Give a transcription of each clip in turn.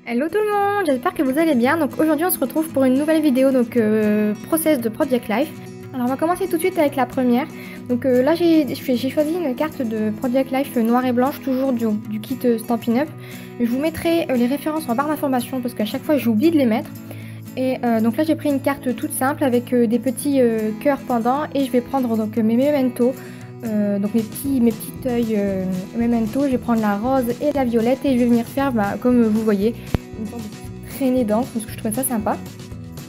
Hello tout le monde, j'espère que vous allez bien. Donc aujourd'hui on se retrouve pour une nouvelle vidéo, process de Project Life. Alors on va commencer tout de suite avec la première. Donc là j'ai choisi une carte de Project Life noire et blanche, toujours du kit Stampin' Up. Je vous mettrai les références en barre d'informations parce qu'à chaque fois j'oublie de les mettre. Et donc là j'ai pris une carte toute simple avec des petits cœurs pendants et je vais prendre donc mes mementos. Donc mes petites œils memento, je vais prendre la rose et la violette et je vais venir faire, comme vous voyez, une sorte de traînée d'encre parce que je trouvais ça sympa.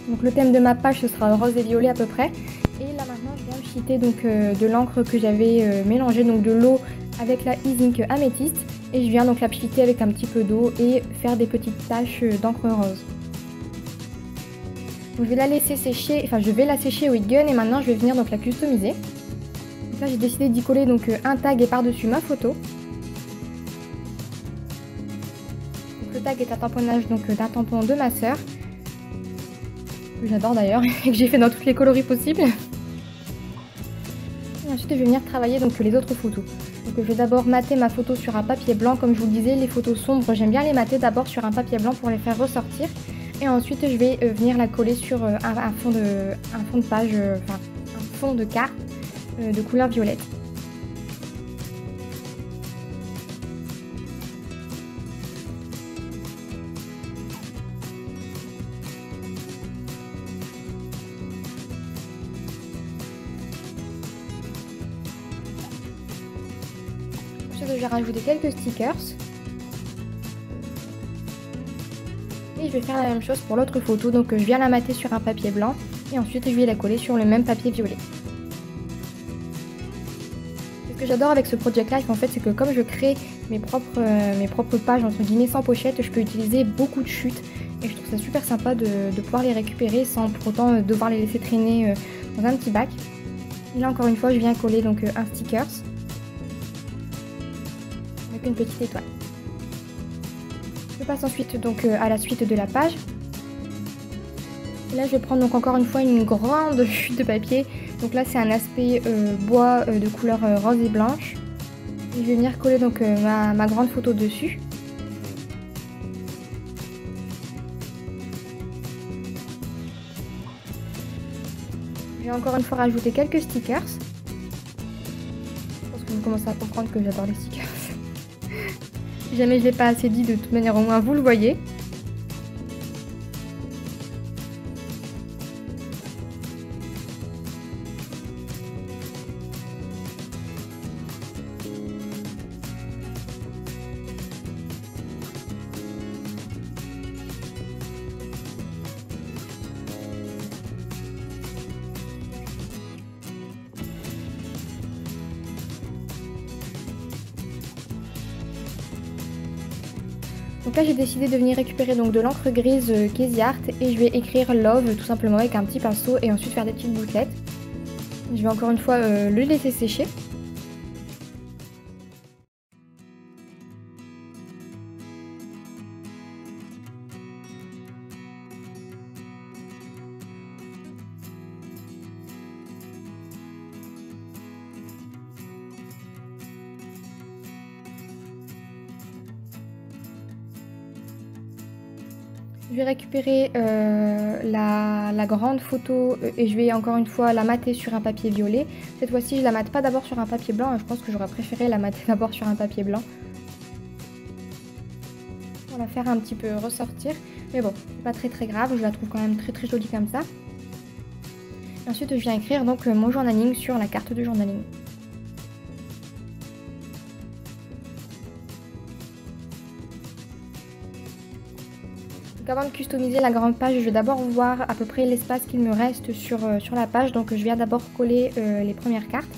Donc le thème de ma page ce sera rose et violet à peu près. Et là maintenant je viens me cheater donc de l'encre que j'avais mélangée, donc de l'eau avec la E-Ink améthyste. Et je viens donc la pchiter avec un petit peu d'eau et faire des petites taches d'encre rose. Donc je vais la laisser sécher, enfin je vais la sécher au heat gun et maintenant je vais venir donc la customiser. Donc là j'ai décidé d'y coller donc un tag et par-dessus ma photo. Donc le tag est un tamponnage d'un tampon de ma sœur, que j'adore d'ailleurs et que j'ai fait dans toutes les coloris possibles. Et ensuite je vais venir travailler donc les autres photos. Donc je vais d'abord mater ma photo sur un papier blanc, comme je vous le disais, les photos sombres j'aime bien les mater d'abord sur un papier blanc pour les faire ressortir. Et ensuite je vais venir la coller sur un fond de page, enfin un fond de carte de couleur violette. Ensuite je vais rajouter quelques stickers. Et je vais faire la même chose pour l'autre photo, donc je viens la mater sur un papier blanc et ensuite je vais la coller sur le même papier violet. Ce que j'adore avec ce Project Life en fait, c'est que comme je crée mes propres pages entre guillemets sans pochette, je peux utiliser beaucoup de chutes et je trouve ça super sympa de pouvoir les récupérer sans pour autant devoir les laisser traîner dans un petit bac. Et là encore une fois je viens coller donc un sticker avec une petite étoile. Je passe ensuite donc à la suite de la page. Et là je vais prendre donc encore une fois une grande chute de papier. Donc là c'est un aspect bois de couleur rose et blanche. Et je vais venir coller donc ma grande photo dessus. Je vais encore une fois rajouter quelques stickers. Je pense que vous commencez à comprendre que j'adore les stickers. Si jamais je ne l'ai pas assez dit, de toute manière au moins vous le voyez. Donc là j'ai décidé de venir récupérer donc de l'encre grise Casey Art et je vais écrire Love tout simplement avec un petit pinceau et ensuite faire des petites bouclettes. Je vais encore une fois le laisser sécher. Je vais récupérer la grande photo et je vais encore une fois la mater sur un papier violet. Cette fois-ci, je la mate pas d'abord sur un papier blanc. Je pense que j'aurais préféré la mater d'abord sur un papier blanc. Pour la faire un petit peu ressortir. Mais bon, c'est pas très grave. Je la trouve quand même très jolie comme ça. Et ensuite, je viens écrire donc mon journaling sur la carte de journaling. Donc avant de customiser la grande page, je vais d'abord voir à peu près l'espace qu'il me reste sur la page. Donc je viens d'abord coller les premières cartes.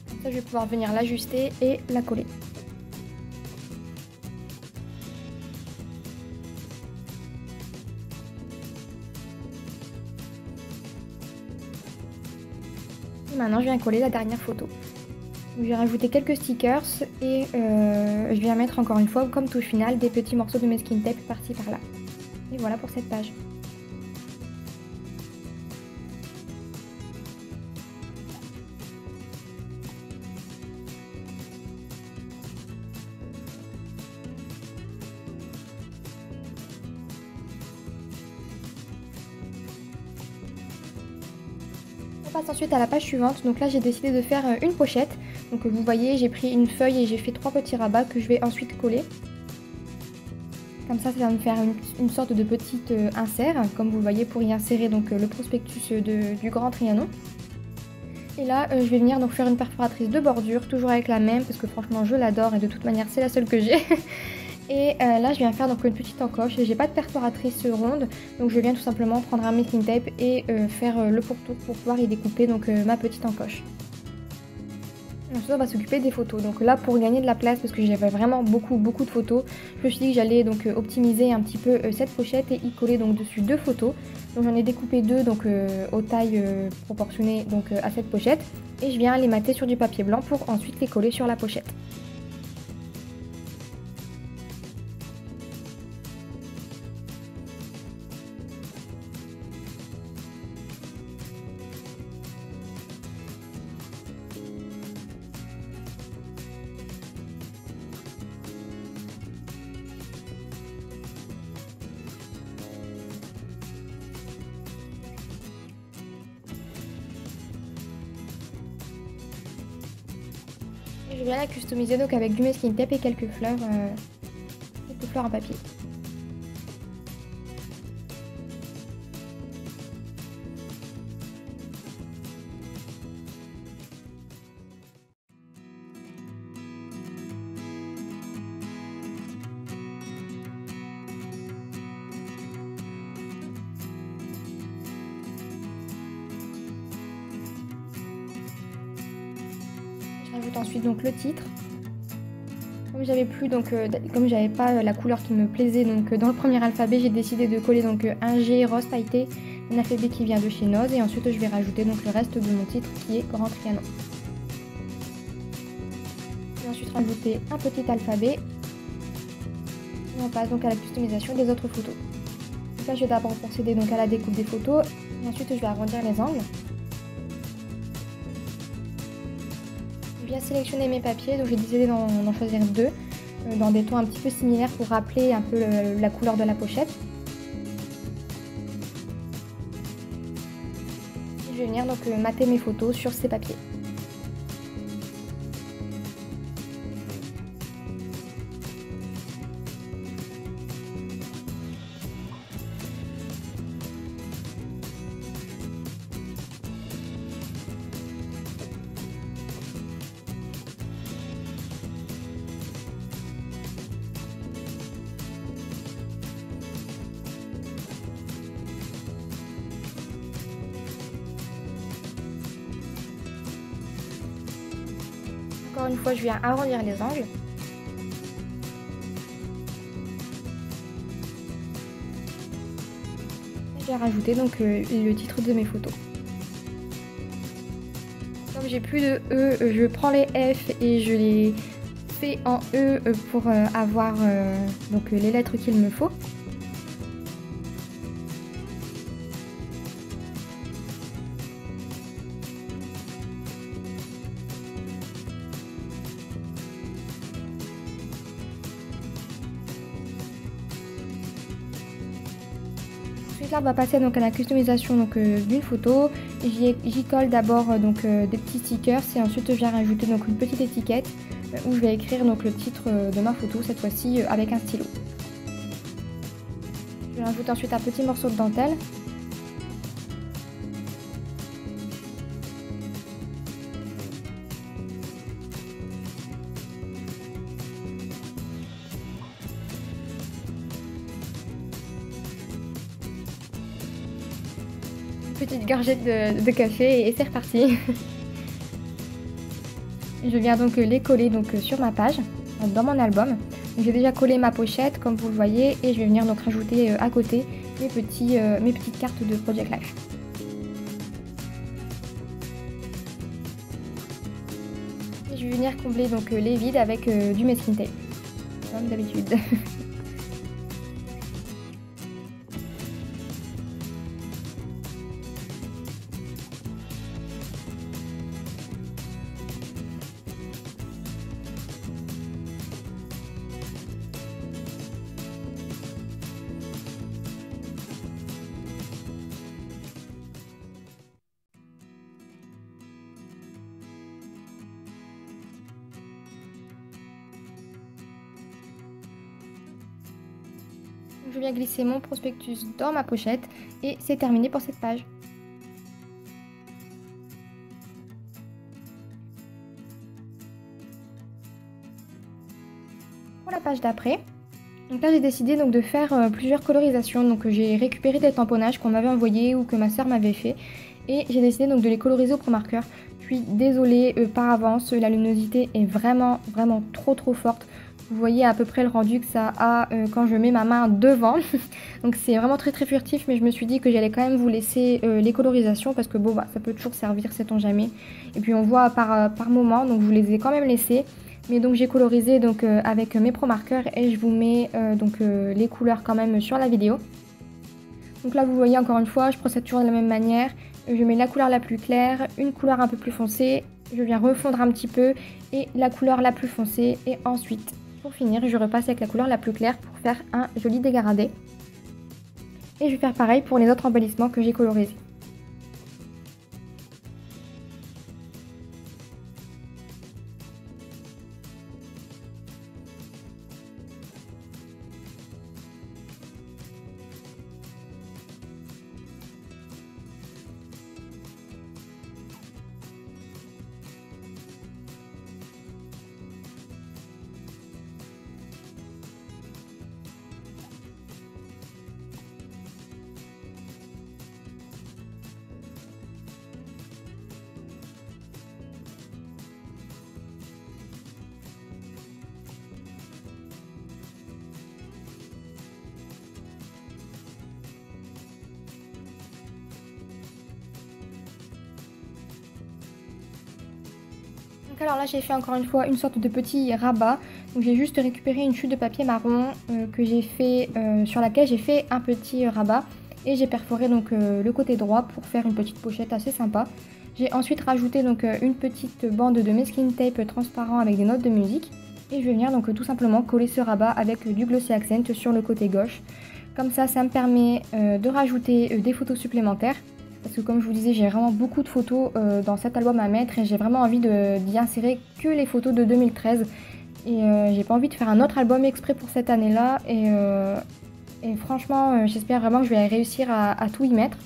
Comme ça je vais pouvoir venir l'ajuster et la coller. Maintenant, je viens coller la dernière photo. Je vais rajouter quelques stickers et je viens mettre encore une fois, comme touche finale, des petits morceaux de masking tape par-ci par-là. Et voilà pour cette page. On passe ensuite à la page suivante. Donc là j'ai décidé de faire une pochette. Donc vous voyez, j'ai pris une feuille et j'ai fait 3 petits rabats que je vais ensuite coller. Comme ça va me faire une sorte de petite insert, comme vous le voyez, pour y insérer donc le prospectus du Grand Trianon. Et là je vais venir donc faire une perforatrice de bordure, toujours avec la même, parce que franchement je l'adore et de toute manière c'est la seule que j'ai. Et là je viens faire donc une petite encoche. J'ai pas de perforatrice ronde, donc je viens tout simplement prendre un masking tape et faire le pourtour pour pouvoir y découper donc ma petite encoche. Ensuite on va s'occuper des photos. Donc là pour gagner de la place, parce que j'avais vraiment beaucoup de photos, je me suis dit que j'allais donc optimiser un petit peu cette pochette et y coller donc dessus 2 photos. Donc j'en ai découpé 2 donc aux tailles proportionnées donc à cette pochette, et je viens les mater sur du papier blanc pour ensuite les coller sur la pochette. Je viens la customiser donc avec du masking tape et quelques fleurs en papier. J'ajoute ensuite donc le titre. Comme j'avais plus donc comme j'avais pas la couleur qui me plaisait donc dans le premier alphabet, j'ai décidé de coller donc un G rose pailleté, un alphabet qui vient de chez Noz, et ensuite je vais rajouter donc le reste de mon titre qui est Grand Trianon. Je vais ensuite rajouter un petit alphabet et on passe donc à la customisation des autres photos. Donc là je vais d'abord procéder donc à la découpe des photos et ensuite je vais arrondir les angles. J'ai bien sélectionné mes papiers, donc j'ai décidé d'en choisir 2 dans des tons un petit peu similaires pour rappeler un peu la couleur de la pochette. Et je vais venir donc mater mes photos sur ces papiers. Encore une fois, je viens arrondir les angles. Et je vais rajouter donc le titre de mes photos. Comme j'ai plus de E, je prends les F et je les fais en E pour avoir donc les lettres qu'il me faut. Ensuite là on va passer donc à la customisation donc d'une photo. J'y colle d'abord donc des petits stickers et ensuite je viens rajouter donc une petite étiquette où je vais écrire donc le titre de ma photo, cette fois-ci avec un stylo. Je rajoute ensuite un petit morceau de dentelle. Petite gorgette de café et c'est reparti. Je viens donc les coller donc sur ma page, dans mon album. J'ai déjà collé ma pochette comme vous le voyez et je vais venir donc rajouter à côté mes petites cartes de Project Life. Et je vais venir combler donc les vides avec du masking tape, comme d'habitude. Je viens glisser mon prospectus dans ma pochette et c'est terminé pour cette page. Pour la page d'après, donc là j'ai décidé donc de faire plusieurs colorisations. Donc j'ai récupéré des tamponnages qu'on m'avait envoyés ou que ma soeur m'avait fait et j'ai décidé donc de les coloriser au Pro Marker. Je suis désolée par avance, la luminosité est vraiment trop forte. Vous voyez à peu près le rendu que ça a quand je mets ma main devant. Donc c'est vraiment très furtif, mais je me suis dit que j'allais quand même vous laisser les colorisations parce que bon bah ça peut toujours servir, sait-on jamais. Et puis on voit par moment, donc je vous les ai quand même laissés. Mais donc j'ai colorisé donc avec mes Pro Marker et je vous mets les couleurs quand même sur la vidéo. Donc là vous voyez encore une fois, je procède toujours de la même manière. Je mets la couleur la plus claire, une couleur un peu plus foncée, je viens refondre un petit peu et la couleur la plus foncée et ensuite pour finir je repasse avec la couleur la plus claire pour faire un joli dégradé. Et je vais faire pareil pour les autres embellissements que j'ai colorisés. Donc alors là j'ai fait encore une fois une sorte de petit rabat. Donc j'ai juste récupéré une chute de papier marron que j'ai fait sur laquelle j'ai fait un petit rabat. Et j'ai perforé donc le côté droit pour faire une petite pochette assez sympa. J'ai ensuite rajouté donc une petite bande de masking tape transparent avec des notes de musique. Et je vais venir donc tout simplement coller ce rabat avec du glossy accent sur le côté gauche. Comme ça me permet de rajouter des photos supplémentaires. Parce que comme je vous disais, j'ai vraiment beaucoup de photos dans cet album à mettre et j'ai vraiment envie d'y insérer que les photos de 2013. Et j'ai pas envie de faire un autre album exprès pour cette année-là. Et franchement, j'espère vraiment que je vais réussir à tout y mettre.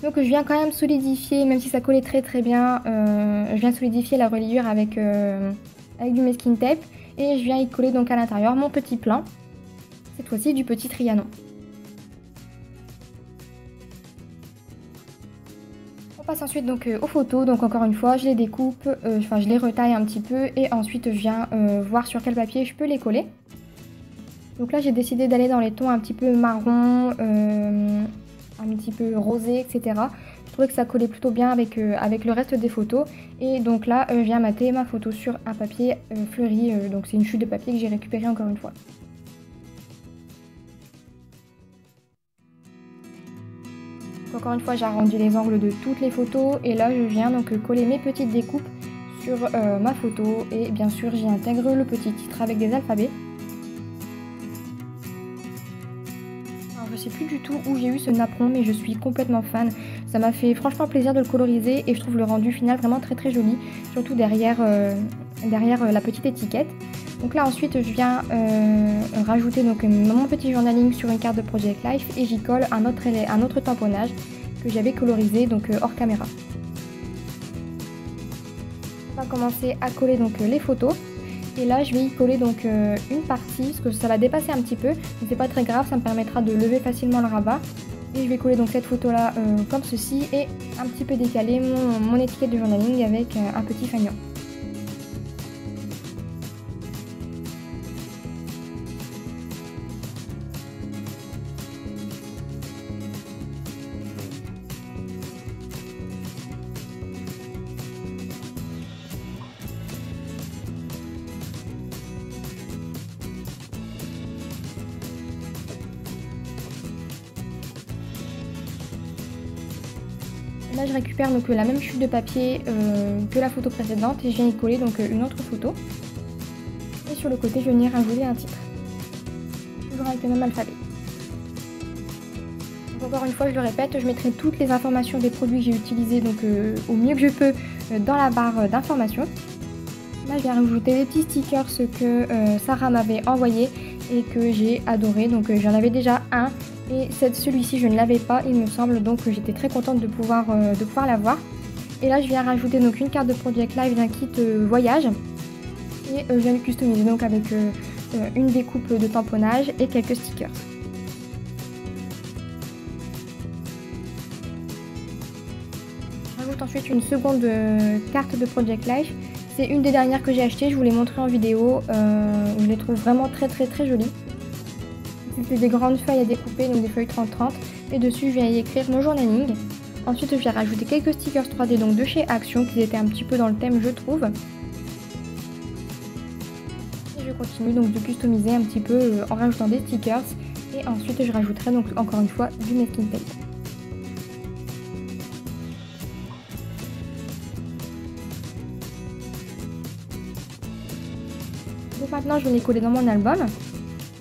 Donc je viens quand même solidifier, même si ça collait très bien, je viens solidifier la reliure avec du masking tape. Et je viens y coller donc à l'intérieur mon petit plan, cette fois-ci du petit Trianon. On passe ensuite donc aux photos, donc encore une fois je les découpe, je les retaille un petit peu et ensuite je viens voir sur quel papier je peux les coller. Donc là j'ai décidé d'aller dans les tons un petit peu marron, un petit peu rosé, etc. Je trouvais que ça collait plutôt bien avec le reste des photos. Et donc là je viens mater ma photo sur un papier fleuri, donc c'est une chute de papier que j'ai récupérée encore une fois. Encore une fois, j'ai arrondi les angles de toutes les photos et là je viens donc coller mes petites découpes sur ma photo et bien sûr j'y intègre le petit titre avec des alphabets. Alors, je sais plus du tout où j'ai eu ce napperon mais je suis complètement fan. Ça m'a fait franchement plaisir de le coloriser et je trouve le rendu final vraiment très joli, surtout derrière la petite étiquette. Donc là ensuite je viens rajouter donc mon petit journaling sur une carte de Project Life et j'y colle un autre tamponnage que j'avais colorisé donc hors caméra. On va commencer à coller donc les photos et là je vais y coller donc une partie parce que ça va dépasser un petit peu mais c'est pas très grave, ça me permettra de lever facilement le rabat. Et je vais coller donc cette photo là comme ceci et un petit peu décaler mon étiquette de journaling avec un petit fanion. Là je récupère donc la même chute de papier que la photo précédente et je viens y coller donc une autre photo. Et sur le côté je vais venir ajouter un titre. Toujours avec le même alphabet. Donc encore une fois je le répète, je mettrai toutes les informations des produits que j'ai utilisés donc au mieux que je peux dans la barre d'informations. Là je viens rajouter les petits stickers que Sarah m'avait envoyés et que j'ai adoré. Donc j'en avais déjà un et celui-ci je ne l'avais pas il me semble, donc j'étais très contente de pouvoir l'avoir. Et là je viens rajouter donc une carte de Project Life d'un kit voyage et je viens le customiser donc avec une découpe de tamponnage et quelques stickers. Je rajoute ensuite une seconde carte de Project Life. C'est une des dernières que j'ai achetées, je vous l'ai montré en vidéo, je les trouve vraiment très jolies. C'était des grandes feuilles à découper, donc des feuilles 30-30, et dessus je viens y écrire mon journaling. Ensuite je viens rajouter quelques stickers 3D donc de chez Action, qui étaient un petit peu dans le thème je trouve. Et je continue donc de customiser un petit peu en rajoutant des stickers, et ensuite je rajouterai donc encore une fois du masking tape. Donc maintenant je vais les coller dans mon album.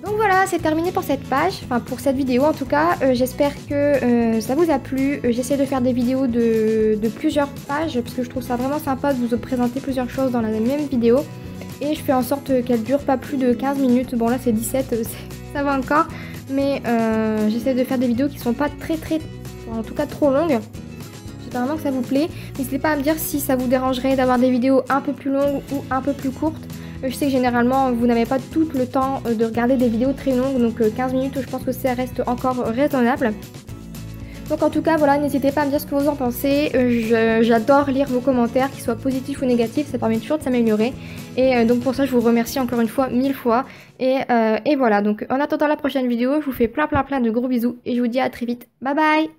Donc voilà, c'est terminé pour cette page, enfin pour cette vidéo en tout cas. J'espère que ça vous a plu. J'essaie de faire des vidéos de plusieurs pages parce que je trouve ça vraiment sympa de vous présenter plusieurs choses dans la même vidéo. Et je fais en sorte qu'elle dure pas plus de 15 minutes. Bon là c'est 17, ça va encore. Mais j'essaie de faire des vidéos qui sont pas en tout cas trop longues. J'espère vraiment que ça vous plaît. N'hésitez pas à me dire si ça vous dérangerait d'avoir des vidéos un peu plus longues ou un peu plus courtes. Je sais que généralement vous n'avez pas tout le temps de regarder des vidéos très longues, donc 15 minutes je pense que ça reste encore raisonnable. Donc en tout cas voilà, n'hésitez pas à me dire ce que vous en pensez. J'adore lire vos commentaires, qu'ils soient positifs ou négatifs, ça permet toujours de s'améliorer. Et donc pour ça je vous remercie encore une fois 1000 fois. Et voilà, donc en attendant la prochaine vidéo, je vous fais plein de gros bisous et je vous dis à très vite. Bye bye!